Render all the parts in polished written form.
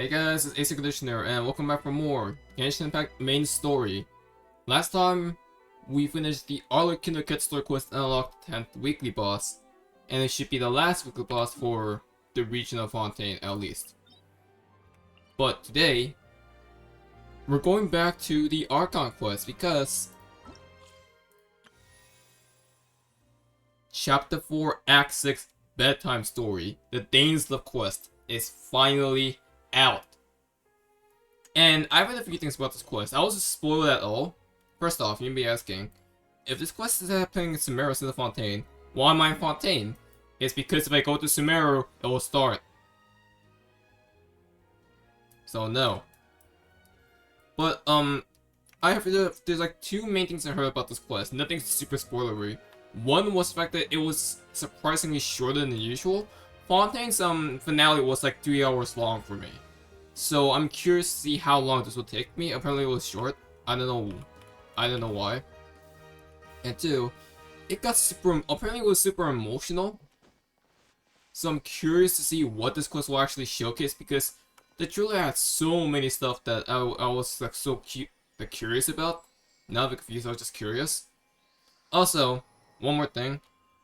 Hey guys, it's ACairconditioner and welcome back for more Genshin Impact main story. Last time, we finished the Archon Quests quest and unlocked the 10th weekly boss, and it should be the last weekly boss for the region of Fontaine at least. But today, we're going back to the Archon Quest because Chapter 4 Act 6 Bedtime Story, the Dainsleif quest, is finally out. And I've read a few things about this quest. I wasn't spoiled at all. First off, you may be asking, if this quest is happening in Sumeru instead of Fontaine, why am I in Fontaine? It's because if I go to Sumeru, it will start. So no. But I have there's like two main things I heard about this quest. Nothing super spoilery. One was the fact that it was surprisingly shorter than usual. Fontaine's finale was like 3 hours long for me. So I'm curious to see how long this will take me. Apparently it was short. I don't know why. And two, it got apparently it was super emotional. So I'm curious to see what this quest will actually showcase because the trailer had so many stuff that I was like so curious about. Not a bit confused, I was just curious. Also, one more thing.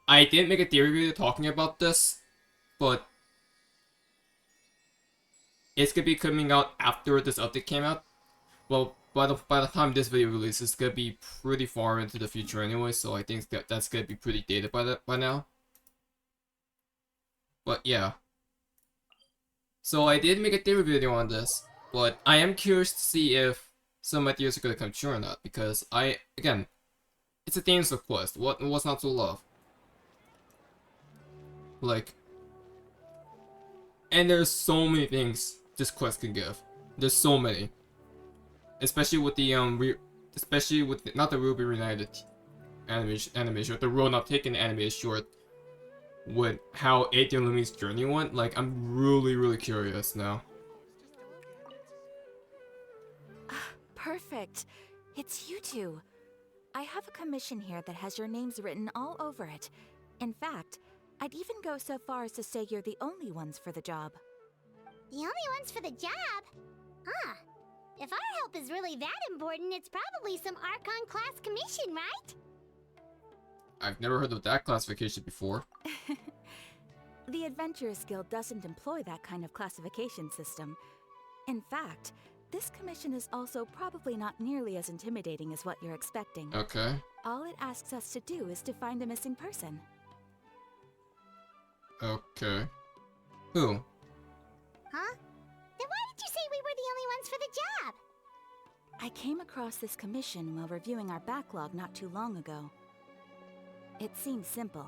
I didn't make a theory video talking about this, but it's gonna be coming out after this update came out. Well, by the time this video releases, it's gonna be pretty far into the future anyway, so I think that's gonna be pretty dated by now. But yeah. So I did make a theory video on this, but I am curious to see if some of my theories are gonna come true or not, because again, it's a Dainsleif quest. What's not to love? Like, and there's so many things this quest can give. There's so many, especially with the not the Ruby Reunited animation, but the Road Not Taken animated short. With how Aether and Lumine's journey went, like I'm really curious now. Perfect. It's you two. I have a commission here that has your names written all over it. In fact, I'd even go so far as to say you're the only ones for the job. The only ones for the job? Huh. If our help is really that important, it's probably some Archon class commission, right? I've never heard of that classification before. The Adventurers Guild doesn't employ that kind of classification system. In fact, this commission is also probably not nearly as intimidating as what you're expecting. Okay. All it asks us to do is to find a missing person. Okay. Who? Huh? Then why did you say we were the only ones for the job? I came across this commission while reviewing our backlog not too long ago. It seems simple,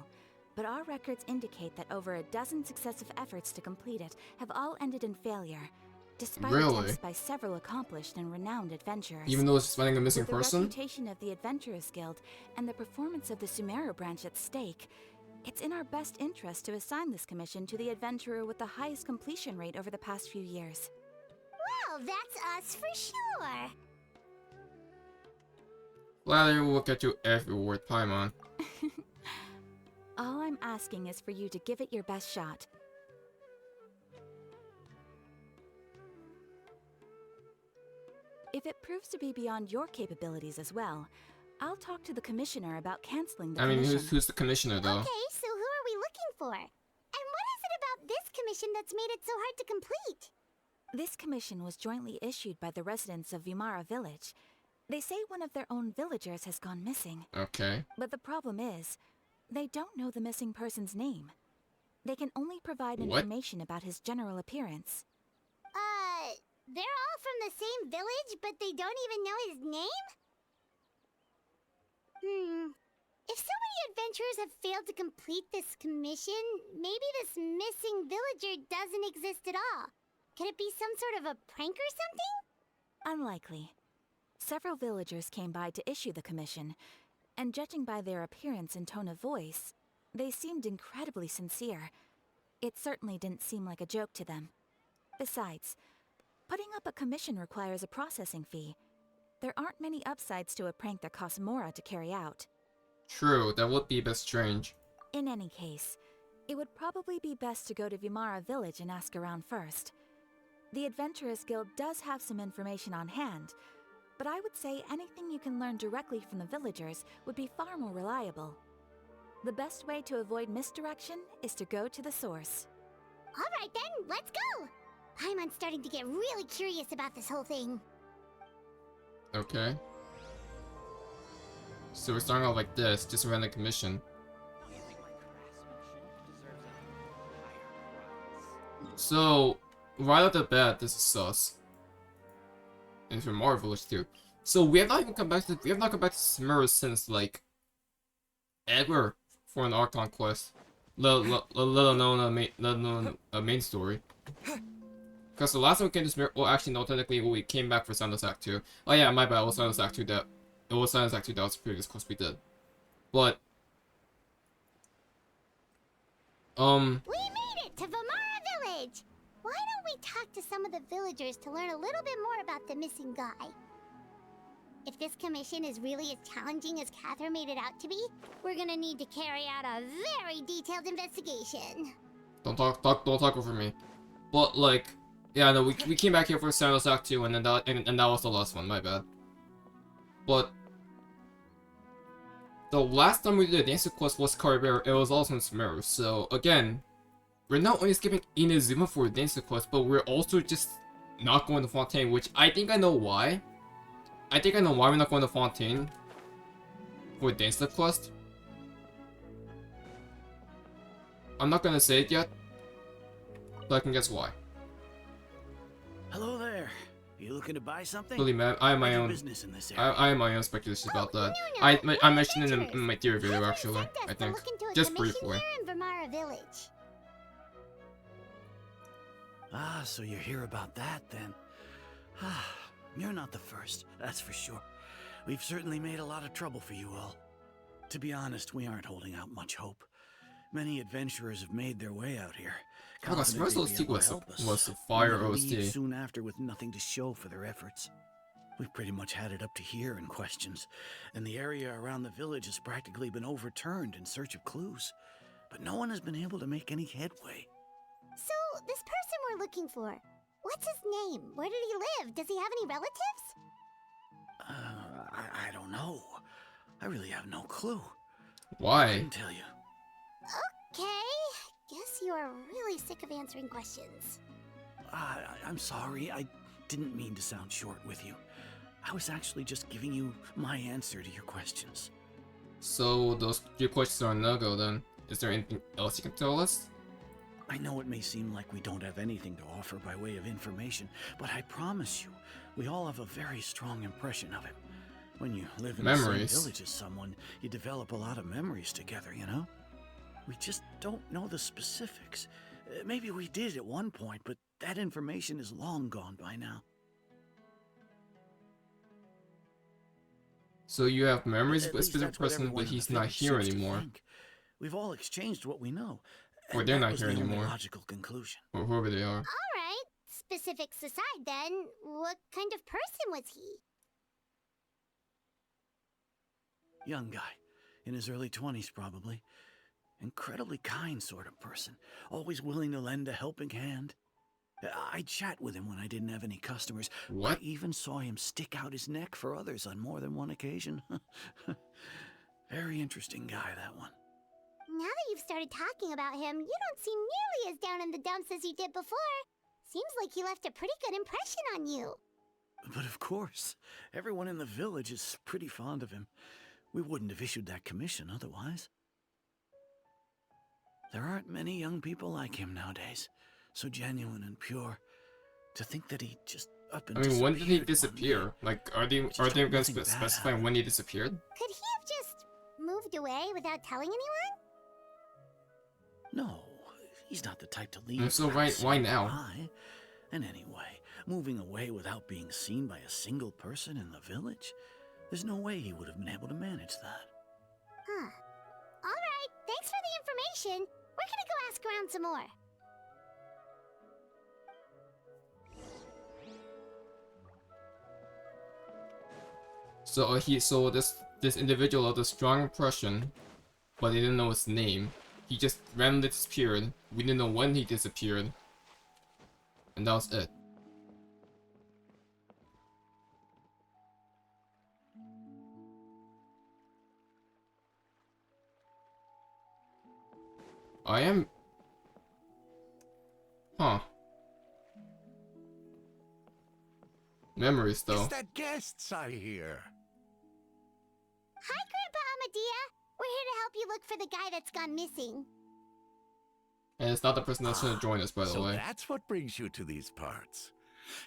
but our records indicate that over a dozen successive efforts to complete it have all ended in failure, despite attempts by several accomplished and renowned adventurers. Even though it's just finding a missing With person? the reputation of the Adventurers Guild and the performance of the Sumeru branch at stake, it's in our best interest to assign this commission to the adventurer with the highest completion rate over the past few years. Well, that's us for sure. Gladly will get you every reward Paimon. All I'm asking is for you to give it your best shot. If it proves to be beyond your capabilities as well, I'll talk to the commissioner about canceling the commission. Who's the commissioner though? Okay, so who are we looking for? And what is it about this commission that's made it so hard to complete? This commission was jointly issued by the residents of Vimara Village. They say one of their own villagers has gone missing. Okay. But the problem is, they don't know the missing person's name. They can only provide What? information about his general appearance. They're all from the same village, but they don't even know his name? If so many adventurers have failed to complete this commission, maybe this missing villager doesn't exist at all. Could it be some sort of a prank or something? Unlikely. Several villagers came by to issue the commission, and judging by their appearance and tone of voice, they seemed incredibly sincere. It certainly didn't seem like a joke to them. Besides, putting up a commission requires a processing fee. There aren't many upsides to a prank that costs Mora to carry out. True, that would be a bit strange. In any case, it would probably be best to go to Vimara Village and ask around first. The Adventurers Guild does have some information on hand, but I would say anything you can learn directly from the villagers would be far more reliable. The best way to avoid misdirection is to go to the source. Alright then, let's go! Paimon's starting to get really curious about this whole thing. Okay. So we're starting off like this, just around the commission. So, right off the bat, this is sus. And from Vimara Village too. So we have not even come back to Smurfs since like ever for an Archon Quest. Let alone a main story. Because the last time we came to Smurf, well actually no, technically we came back for Sinners Act 2. Oh yeah, my bad, it was Sinners Act 2 that was the previous quest we did. But we made it to Vimara Village! Why don't we talk to some of the villagers to learn a little bit more about the missing guy? If this commission is really as challenging as Catherine made it out to be, we're gonna need to carry out a very detailed investigation. Don't talk over me. But like, yeah, no, we came back here for Sinners Act 2 and then that was the last one, my bad. But the last time we did a Dainsleif quest was Khaenri'ah, it was also in Smurf, so again, we're not only skipping Inazuma for a Dainsleif quest, but we're also just not going to Fontaine, which I think I know why. I think I know why we're not going to Fontaine for a Dainsleif quest. I'm not gonna say it yet, but I can guess why. Hello there. You looking to buy something? Really, man, I have my own business in this area. I have my own speculations about that. No, I mentioned it in my theory video Catherine actually. sent us I to think look into a just commission briefly. here in Vimara Village. Ah, so you're here about that then. Ah, you're not the first, that's for sure. We've certainly made a lot of trouble for you all. To be honest, we aren't holding out much hope. Many adventurers have made their way out here. Oh my god, confident Smurfs they'd be OST able to help us, was a only fire to leave OST. soon after with nothing to show for their efforts. We've pretty much had it up to here in questions, and the area around the village has practically been overturned in search of clues. But no one has been able to make any headway. So, this person we're looking for, what's his name? Where did he live? Does he have any relatives? I don't know. I really have no clue. I Why? can tell you. Okay, guess you are really sick of answering questions. I'm sorry. I didn't mean to sound short with you. I was actually just giving you my answer to your questions. So those your questions are a no-go then. Is there anything else you can tell us? I know it may seem like we don't have anything to offer by way of information, but I promise you, we all have a very strong impression of him. When you live in the same village as someone, you develop a lot of memories together, you know? We just don't know the specifics. Maybe we did at one point, but that information is long gone by now. So you have memories At of a least specific that's what person, everyone but in he's the not village here seems to anymore. think. We've all exchanged what we know. Or and they're that not was here the only anymore. logical conclusion. Or whoever they are. Alright, specifics aside then, what kind of person was he? Young guy, in his early 20s probably. Incredibly kind sort of person, always willing to lend a helping hand. I'd chat with him when I didn't have any customers. What? I even saw him stick out his neck for others on more than one occasion. Very interesting guy, that one. Now that you've started talking about him, you don't seem nearly as down in the dumps as you did before. Seems like he left a pretty good impression on you. But of course, everyone in the village is pretty fond of him. We wouldn't have issued that commission otherwise. There aren't many young people like him nowadays, so genuine and pure. To think that he just up and I mean, when did he disappeared one disappear? day. Like, are they Just going to nothing bad specify happened. when he disappeared? Could he have just moved away without telling anyone? No, he's not the type to leave. So without why saying now? goodbye. And anyway, moving away without being seen by a single person in the village, there's no way he would have been able to manage that. Huh. Alright, thanks for the information. We're gonna go ask around some more. So this individual had a strong impression, but they didn't know his name. He just randomly disappeared. We didn't know when he disappeared. And that was it. I am... Huh. Memories, though. Is that guests I hear? Hi, Grandpa Amadea. We're here to help you look for the guy that's gone missing. And it's not the person that's gonna join us, by the So way. that's what brings you to these parts.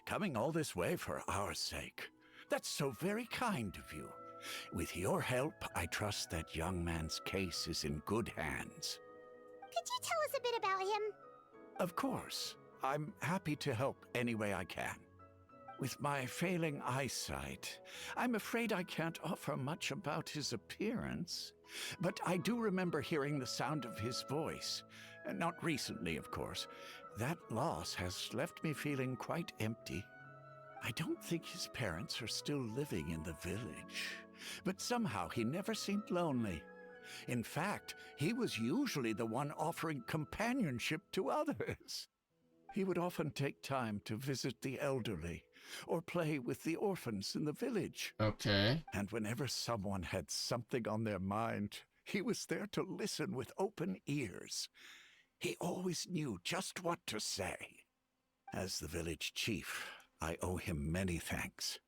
Coming all this way for our sake. That's so very kind of you. With your help, I trust that young man's case is in good hands. Could you tell us a bit about him? Of course. I'm happy to help any way I can. With my failing eyesight, I'm afraid I can't offer much about his appearance. But I do remember hearing the sound of his voice. Not recently, of course. That loss has left me feeling quite empty. I don't think his parents are still living in the village. But somehow he never seemed lonely. In fact, he was usually the one offering companionship to others. He would often take time to visit the elderly or play with the orphans in the village. Okay. And whenever someone had something on their mind, he was there to listen with open ears. He always knew just what to say. As the village chief, I owe him many thanks.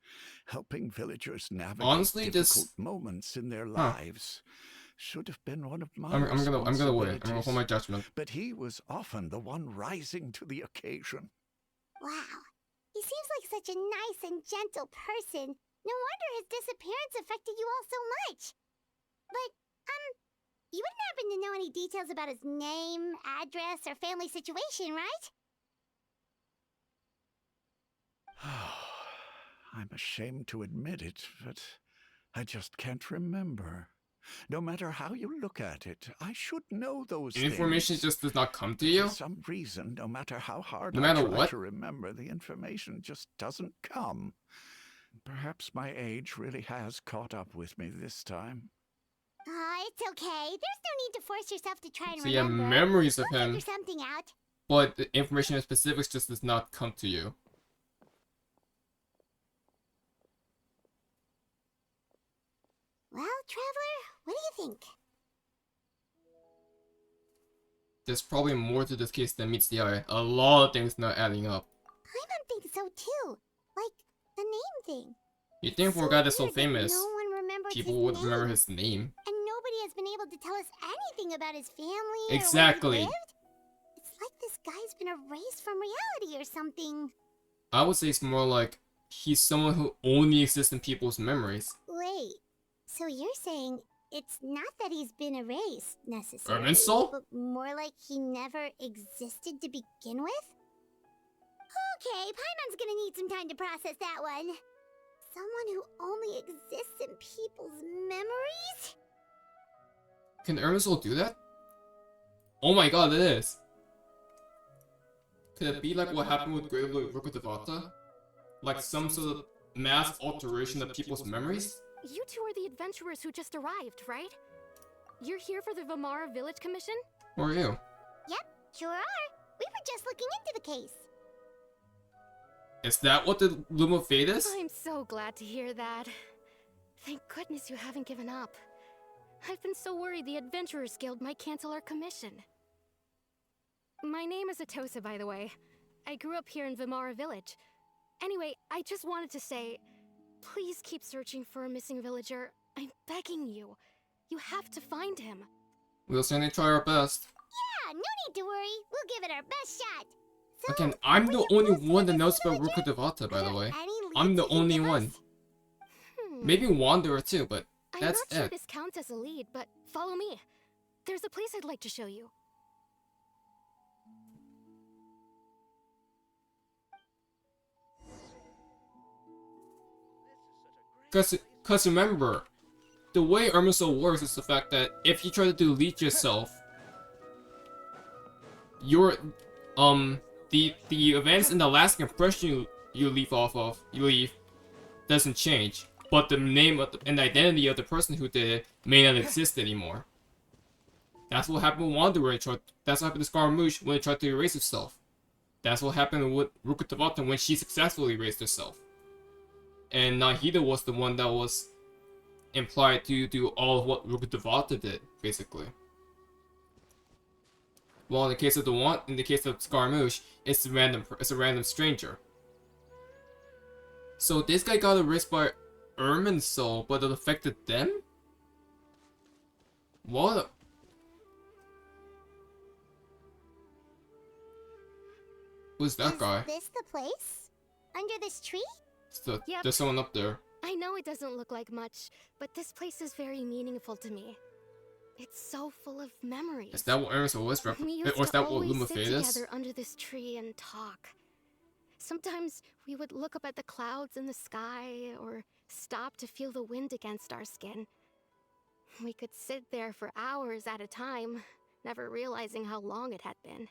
Helping villagers navigate Honestly, difficult moments in their lives should have been one of my I'm gonna wait. I'm gonna responsibilities. hold my judgment. But he was often the one rising to the occasion. Wow. He seems like such a nice and gentle person. No wonder his disappearance affected you all so much. But, you wouldn't happen to know any details about his name, address, or family situation, right? I'm ashamed to admit it, but I just can't remember. No matter how you look at it, I should know those Information things. just does not come to you? For some reason, no matter how hard No I matter try what? to remember, the information just doesn't come. Perhaps my age really has caught up with me this time. It's okay. There's no need to force yourself to try and So you have remember. memories of We'll him, figure something out. but the information and specifics just does not come to you. Well, Traveler, what do you think? There's probably more to this case than meets the eye. A lot of things not adding up. Paimon thinks so too. Like, the name thing. You'd think for a guy that's so weird that famous, no one remembers people his would name. remember his name. And nobody has been able to tell us anything about his family Exactly. or where he lived. It's like this guy's been erased from reality or something. I would say it's more like he's someone who only exists in people's memories. Wait, so you're saying it's not that he's been erased, necessarily, Irminsul? but more like he never existed to begin with? Okay, Paimon's gonna need some time to process that one. Someone who only exists in people's memories? Can Irminsul do that? Oh my god, it is! Could it be like what happened with Great Lord Rukkhadevata? Like some sort of mass alteration of people's memories? You two are the adventurers who just arrived, right? You're here for the Vimara Village Commission? Who are you? Yep, sure are. We were just looking into the case. Is that what the Loom of Fate is? I'm so glad to hear that. Thank goodness you haven't given up. I've been so worried the Adventurers Guild might cancel our commission. My name is Atosa, by the way. I grew up here in Vimara Village. Anyway, I just wanted to say, please keep searching for a missing villager. I'm begging you. You have to find him. We'll certainly try our best. Yeah, no need to worry. We'll give it our best shot. So, Again, I'm the only close to one that the knows about villager? Rukkhadevata, by Are the there way. any I'm leads the you can only give one. us? Maybe Wanderer too, but I'm that's not sure it. this counts as a lead, but follow me. There's a place I'd like to show you. Cause remember, the way Irminsul works is the fact that if you try to delete yourself, your the events in the last impression you leave doesn't change, but the name of and the identity of the person who did it may not exist anymore. That's what happened with Wanderer. That's what happened to Scaramouche when it tried to erase itself. That's what happened with Rukkhadevata when she successfully erased herself. And Nahida was the one that was implied to do all of what Rukkhadevata did, basically. While in the case of in the case of Scaramouche, it's a random stranger. So this guy got erased by Ermin's soul, but it affected them? What? Who's that guy? Is this the place? Under this tree? Yep. There's someone up there. I know it doesn't look like much, but this place is very meaningful to me. It's so full of memories. Is that what Ermin's soul is? We Or used is to that what always Luma sit Fade is? together under this tree and talk. Sometimes we would look up at the clouds in the sky, or stop to feel the wind against our skin. We could sit there for hours at a time, never realizing how long it had been.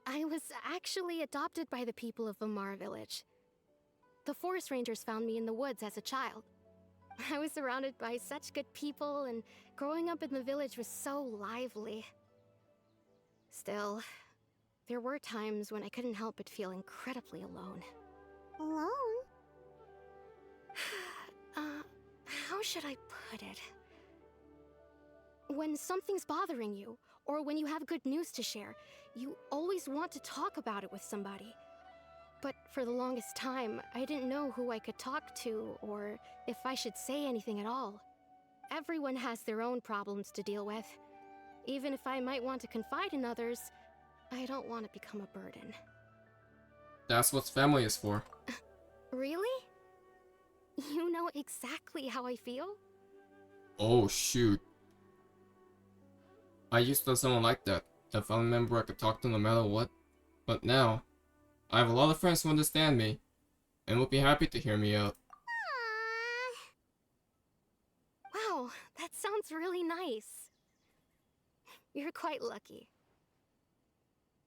I was actually adopted by the people of Vimara Village. The forest rangers found me in the woods as a child. I was surrounded by such good people, and growing up in the village was so lively. Still, there were times when I couldn't help but feel incredibly alone. Alone? How should I put it? When something's bothering you, or when you have good news to share, you always want to talk about it with somebody. But for the longest time, I didn't know who I could talk to, or if I should say anything at all. Everyone has their own problems to deal with. Even if I might want to confide in others, I don't want to become a burden. That's what family is for. Really? You know exactly how I feel? Oh shoot. I used to have someone like that. A family member I could talk to no matter what. But now, I have a lot of friends who understand me, and would be happy to hear me out. Wow, that sounds really nice. You're quite lucky.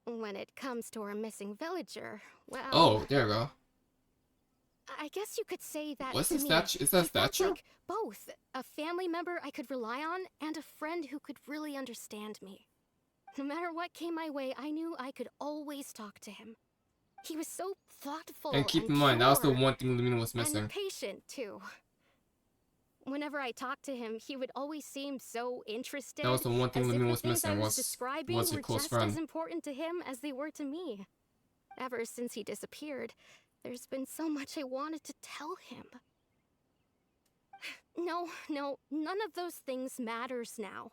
When it comes to our missing villager, well... Oh, there you go. I guess you could say that What's to the me. statue? Is that a He felt statue? like both. A family member I could rely on, and a friend who could really understand me. No matter what came my way, I knew I could always talk to him. He was so thoughtful And keep in mind, that was the pure, one thing Lumine was missing. and patient, too. Whenever I talked to him, he would always seem so interested. That was the one thing as if Lumine the was things I missing, was describing was a were close just friend. as important to him as they were to me. Ever since he disappeared, there's been so much I wanted to tell him. No, none of those things matters now.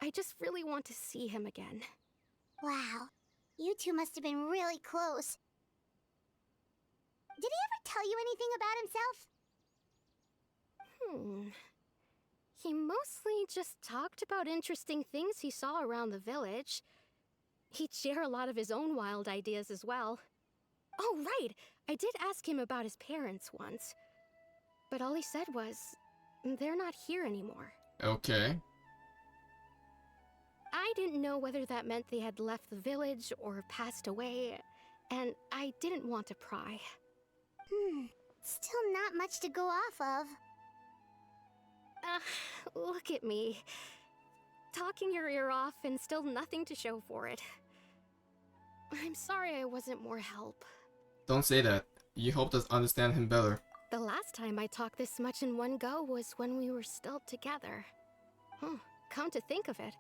I just really want to see him again. Wow, you two must have been really close. Did he ever tell you anything about himself? He mostly just talked about interesting things he saw around the village. He'd share a lot of his own wild ideas as well. Oh, right! I did ask him about his parents once. But all he said was, they're not here anymore. Okay. I didn't know whether that meant they had left the village or passed away, and I didn't want to pry. Still not much to go off of. Look at me. Talking your ear off and still nothing to show for it. I'm sorry I wasn't more help. Don't say that. You helped us understand him better. The last time I talked this much in one go was when we were still together. Come to think of it,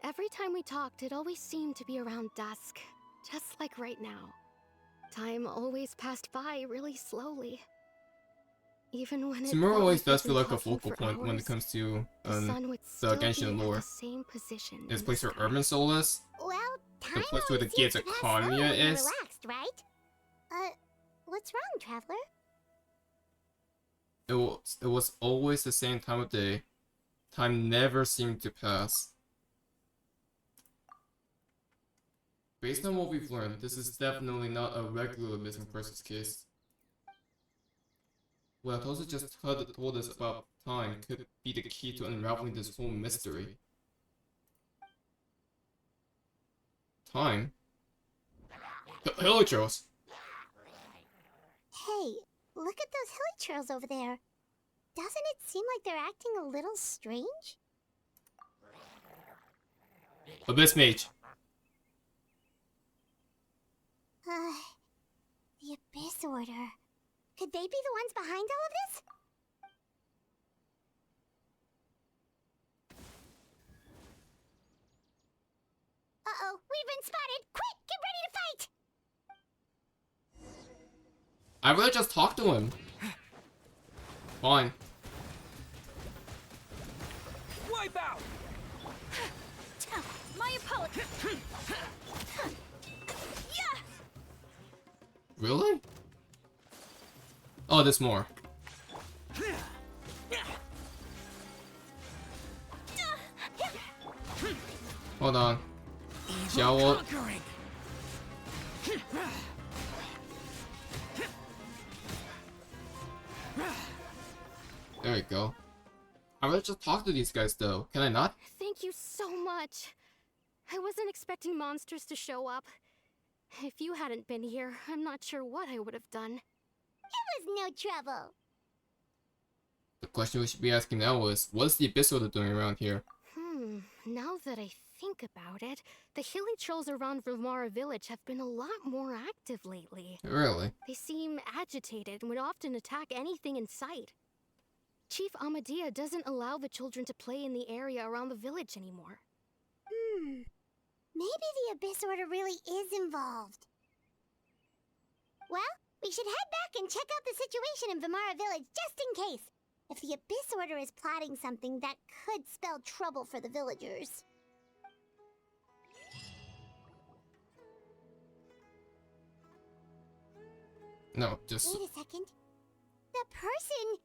every time we talked, it always seemed to be around dusk, just like right now. Time always passed by really slowly. Even when Vimara always does feel we'd like a been talking focal for point when it hours, comes to the sun would the still be Genshin at lore. the same position This in place the where sky. Urban Soul is? Well, time place where the always gates seems of to pass slowly Khaenri'ah when is? relaxed, right? What's wrong, Traveler? It was always the same time of day. Time never seemed to pass. Based on what we've learned, this is definitely not a regular missing persons case. What Atosa just told us about time could be the key to unraveling this whole mystery. Time? Hilichurls! Hey, look at those hilichurls over there. Doesn't it seem like they're acting a little strange? Abyss Mage! The Abyss Order. Could they be the ones behind all of this? We've been spotted! Quick, get ready to fight! I'd rather just talk to him. Fine. Wipe out! My opponent. Yeah. Really? Oh, there's more. Hold on. Shower. There we go. I would just talk to these guys though. Can I not? Thank you so much. I wasn't expecting monsters to show up. If you hadn't been here, I'm not sure what I would have done. It was no trouble. The question we should be asking now is, what is the Abyss Order doing around here? Now that I think about it, the hilly trolls around Vimara Village have been a lot more active lately. Really? They seem agitated and would often attack anything in sight. Chief Amadea doesn't allow the children to play in the area around the village anymore. Maybe the Abyss Order really is involved. Well, we should head back and check out the situation in Vimara Village just in case. If the Abyss Order is plotting something that could spell trouble for the villagers. No, just... Wait a second. The person...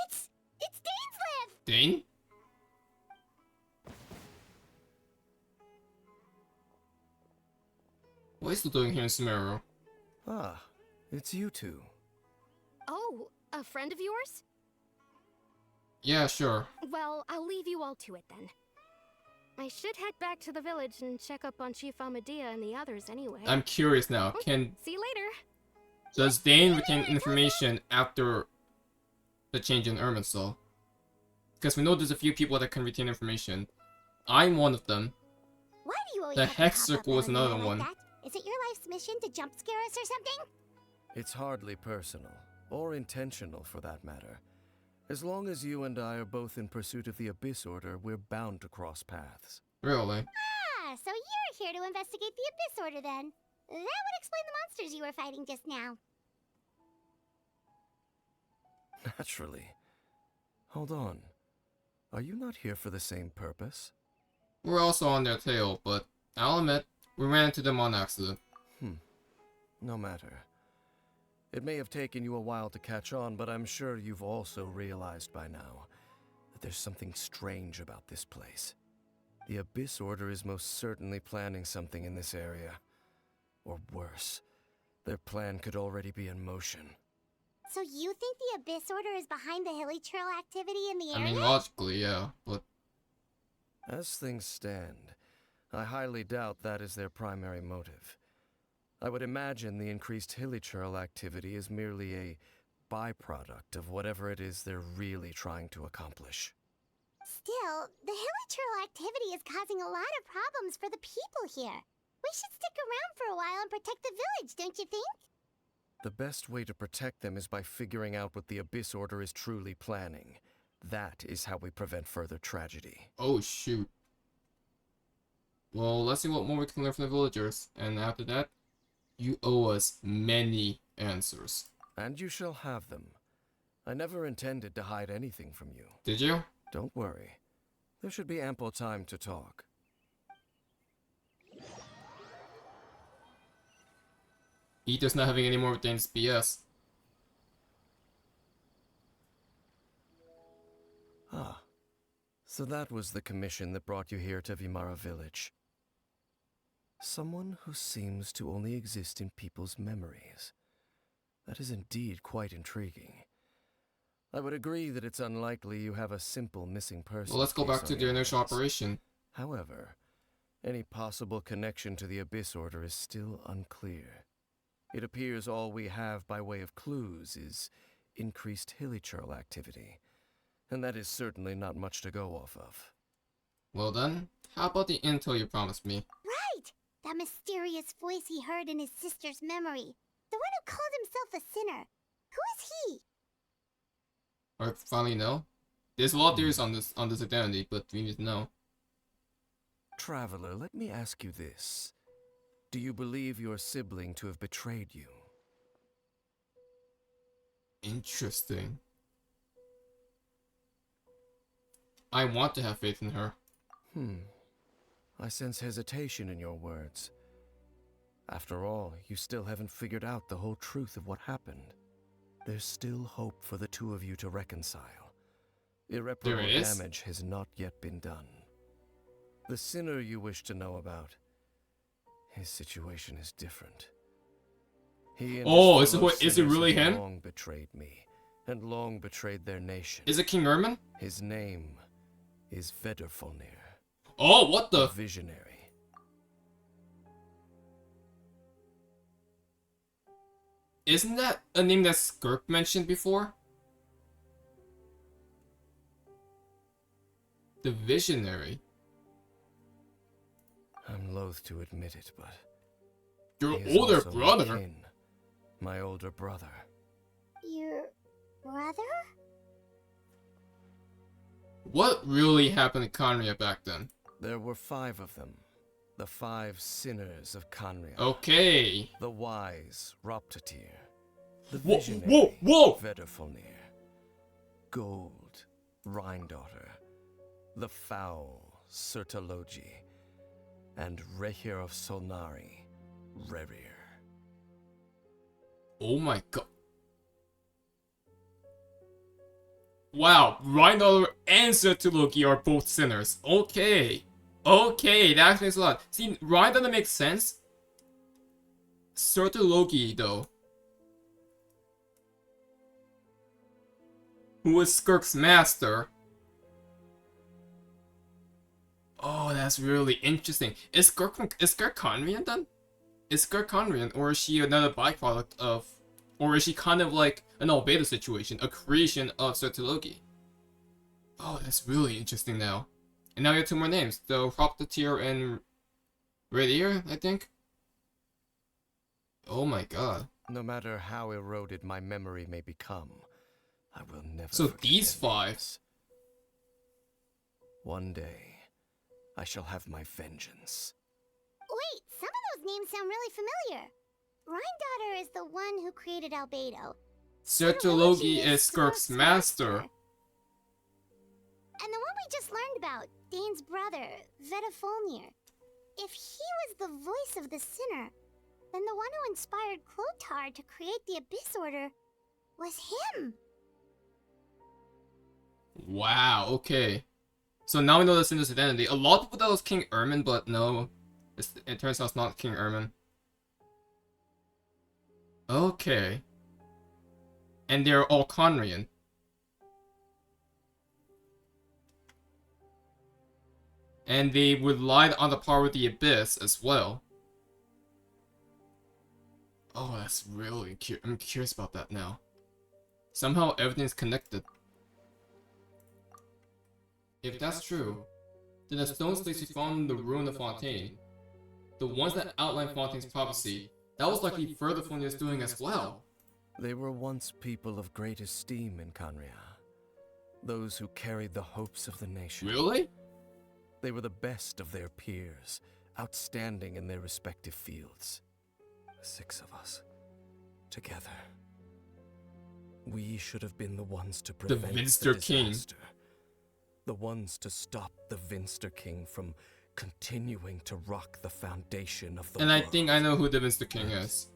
It's Dainsleif! Dane? What is he doing here in Sumeru? Ah, it's you two. Oh, a friend of yours? Yeah, sure. Well, I'll leave you all to it then. I should head back to the village and check up on Chief Amadea and the others anyway. I'm curious now. See you later. Does Dane retain information after the change in Irminsul? Because we know there's a few people that can retain information. I'm one of them. Why do you always The have to Hex pop Circle up is out of nowhere another like one. that? Is it your life's mission to jump scare us or something? It's hardly personal, or intentional for that matter. As long as you and I are both in pursuit of the Abyss Order, we're bound to cross paths. Really? Ah, so you're here to investigate the Abyss Order then. That would explain the monsters you were fighting just now. Naturally. Hold on. Are you not here for the same purpose? We're also on their tail, but I'll admit, we ran into them on accident. No matter. It may have taken you a while to catch on, but I'm sure you've also realized by now that there's something strange about this place. The Abyss Order is most certainly planning something in this area. Or worse, their plan could already be in motion. So you think the Abyss Order is behind the hilly trail activity in the I area? mean, logically, yeah, but... As things stand, I highly doubt that is their primary motive. I would imagine the increased hilichurl activity is merely a byproduct of whatever it is they're really trying to accomplish. Still, the hilichurl activity is causing a lot of problems for the people here. We should stick around for a while and protect the village, don't you think? The best way to protect them is by figuring out what the Abyss Order is truly planning. That is how we prevent further tragedy. Oh, shoot. Well, let's see what more we can learn from the villagers. And after that, you owe us many answers. And you shall have them. I never intended to hide anything from you. Did you? Don't worry. There should be ample time to talk. Aether's not having any more with Dane's BS. Ah. So that was the commission that brought you here to Vimara Village. Someone who seems to only exist in people's memories. That is indeed quite intriguing. I would agree that it's unlikely you have a simple missing person. Well, let's go back to the initial operation. However, any possible connection to the Abyss Order is still unclear. It appears all we have by way of clues is increased hilichurl activity, and that is certainly not much to go off of. Well then, how about the intel you promised me? Right! That mysterious voice he heard in his sister's memory. The one who called himself a sinner. Who is he? Or finally know? There's a lot of theories on this identity, but we need to know. Traveler, let me ask you this. Do you believe your sibling to have betrayed you? Interesting. I want to have faith in her. I sense hesitation in your words. After all, you still haven't figured out the whole truth of what happened. There's still hope for the two of you to reconcile. Irreparable damage has not yet been done. The sinner you wish to know about, his situation is different. He and is it really him? Long betrayed me, and long betrayed their nation. Is it King Ermin? His name is Vedrfolnir. Oh, what the? Visionary. Isn't that a name that Skirk mentioned before? The Visionary. I'm loath to admit it, but your he is older also brother. my kin, my older brother. Your brother? What really happened in Khaenri'ah back then? There were 5 of them. The 5 Sinners of Khaenri'ah. Okay. The wise Roptatyr. The Whoa, visionary whoa! Vedrfolnir. Gold Rhindaughter. The foul Sertologi. And Rehir of Solnari, Rerir. Oh my god. Wow, Rhindaughter and Sertologi are both sinners. Okay. Okay, that makes a lot. See, Rhindaughter makes sense. Sertologi, though. Who is Skirk's master. Oh, that's really interesting. Is Skirk Khaenri'ah then? Is Skirk Khaenri'ah, or is she another byproduct of... Or is she kind of like an Albedo situation, a creation of Sertologi? Oh, that's really interesting now. And now we have 2 more names, the Roptatyr and Redir, I think? Oh my god. No matter how eroded my memory may become, I will never So forget these their 5... names. One day, I shall have my vengeance. Wait, some of those names sound really familiar. Rhindaughter is the one who created Albedo. Sertologi is Skirk's master. And the one we just learned about, Dane's brother, Vedrfolnir. If he was the voice of the sinner, then the one who inspired Clothar to create the Abyss Order was him. Wow, okay. So now we know the Sinner's identity. A lot of people thought it was King Ermin, but no. It turns out it's not King Ermin. Okay. And they're all Khaenri'ah. And they relied on the power of the Abyss as well. Oh, that's really cute. I'm curious about that now. Somehow everything's connected. If that's true, then the stone stakes we found in the ruin of Fontaine, the ones that outline Fontaine's prophecy, that was likely Vedrfolnir's doing as well. They were once people of great esteem in Khaenri'ah. Those who carried the hopes of the nation. Really? They were the best of their peers, outstanding in their respective fields. The 6 of us, together. We should have been the ones to prevent the Vinster King. disaster. The ones to stop the Vinster King from continuing to rock the foundation of the And world. I think I know who the Vinster King is.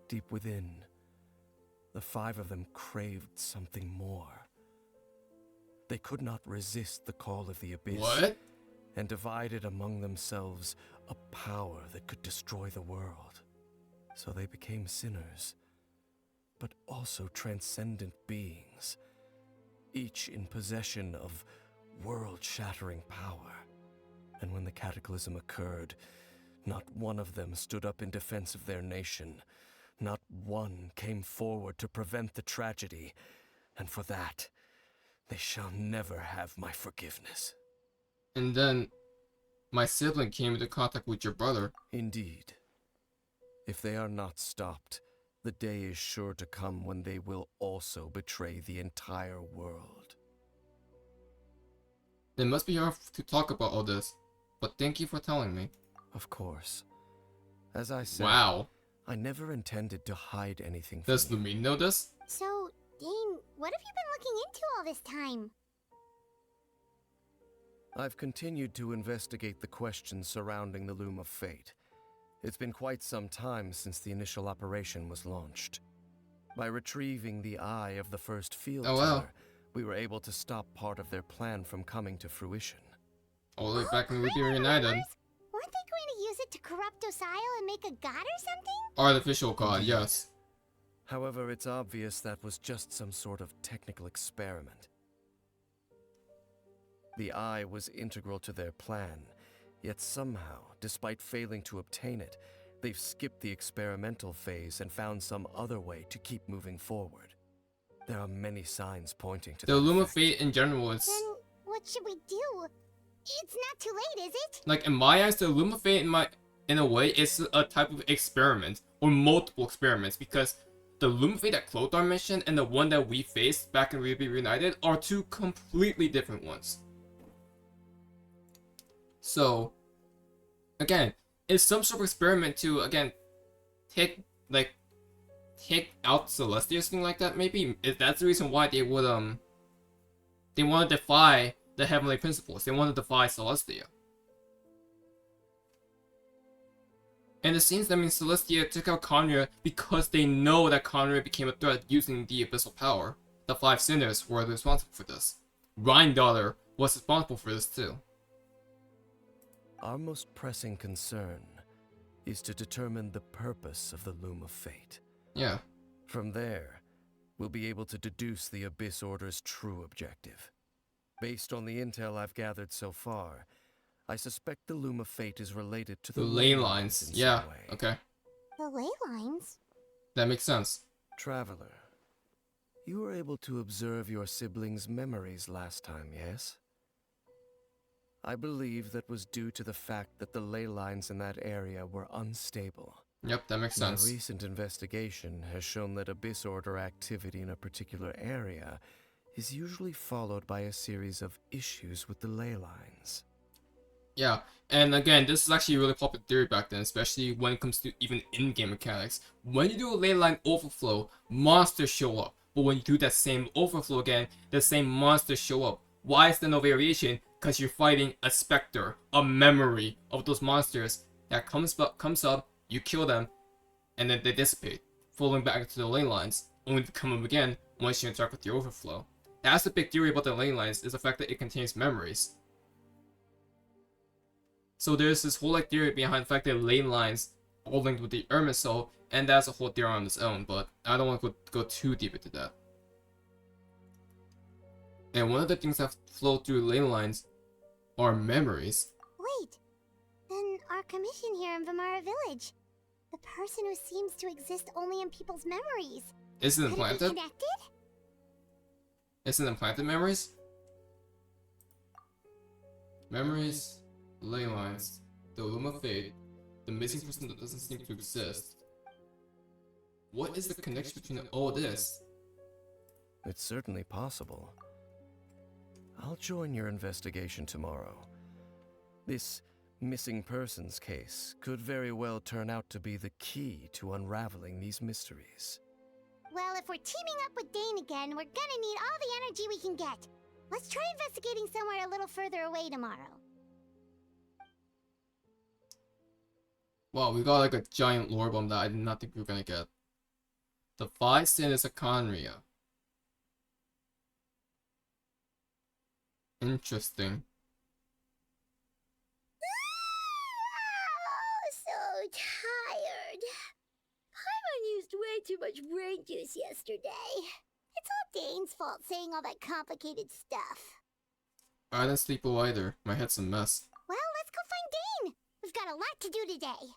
Deep within, the 5 of them craved something more. They could not resist the call of the Abyss. What? And divided among themselves a power that could destroy the world. So they became sinners, but also transcendent beings, each in possession of world-shattering power. And when the cataclysm occurred, not one of them stood up in defense of their nation. Not one came forward to prevent the tragedy. And for that, they shall never have my forgiveness. And then, my sibling came into contact with your brother. Indeed. If they are not stopped, the day is sure to come when they will also betray the entire world. It must be hard to talk about all this, but thank you for telling me. Of course. As I said, Wow. I never intended to hide anything from Does you. Lumine know this? So, Dane, what have you been looking into all this time? I've continued to investigate the questions surrounding the Loom of Fate. It's been quite some time since the initial operation was launched. By retrieving the eye of the first field tiller, we were able to stop part of their plan from coming to fruition. All the way back in Ruby Reunited. Weren't they going to use it to corrupt Osile and make a god or something? Artificial god, yes. However, it's obvious that was just some sort of technical experiment. The eye was integral to their plan, yet somehow, despite failing to obtain it, they've skipped the experimental phase and found some other way to keep moving forward. There are many signs pointing to The that Loom of effect. Fate in general is... Then, what should we do? It's not too late, is it? Like, in my eyes, the Loom of Fate, in a way, is a type of experiment, or multiple experiments, because the Loom of Fate that Clothar mentioned and the one that we faced back in Ruby Reunited are two completely different ones. So, again, it's some sort of experiment to, again, take out Celestia or something like that, maybe. If that's the reason why they would, they want to defy the Heavenly Principles. They want to defy Celestia. And it seems that, Celestia took out Khaenri'ah because they know that Khaenri'ah became a threat using the Abyssal Power. The 5 Sinners were responsible for this. Rhine-Daughter was responsible for this too. Our most pressing concern is to determine the purpose of the Loom of Fate. Yeah. From there, we'll be able to deduce the Abyss Order's true objective. Based on the intel I've gathered so far, I suspect the Loom of Fate is related to the ley lines. in Yeah, some way. okay. The ley lines? That makes sense. Traveler, you were able to observe your siblings' memories last time, yes? I believe that was due to the fact that the ley lines in that area were unstable. Yep, that makes sense. My recent investigation has shown that Abyss Order activity in a particular area is usually followed by a series of issues with the ley lines. Yeah, and again, this is actually a really popular theory back then, especially when it comes to even in-game mechanics. When you do a ley line overflow, monsters show up. But when you do that same overflow again, the same monsters show up. Why is there no variation? Because you're fighting a specter, a memory of those monsters that comes up, you kill them, and then they dissipate, falling back into the ley lines, only to come up again once you interact with the overflow. That's the big theory about the ley lines, is the fact that it contains memories. So there's this whole theory behind the fact that ley lines are linked with the Irmisol, and that's a whole theory on its own, but I don't want to go too deep into that. And one of the things that flow through ley lines are memories. Wait, then our commission here in Vimara Village. The person who seems to exist only in people's memories. Is it Could it be implanted? connected? Is it implanted memories? Memories, ley lines, the Loom of Fate, the missing person that doesn't seem to exist. What is the connection between all this? It's certainly possible. I'll join your investigation tomorrow. This missing persons case could very well turn out to be the key to unraveling these mysteries. Well, if we're teaming up with Dane again, we're gonna need all the energy we can get. Let's try investigating somewhere a little further away tomorrow. Wow, we got a giant lore bomb that I did not think we were gonna get. The 5 Sinners of Khaenri'ah. Interesting. Oh, so tired. Paimon used way too much brain juice yesterday. It's all Dane's fault saying all that complicated stuff. I didn't sleep well either. My head's a mess. Well, let's go find Dane. We've got a lot to do today.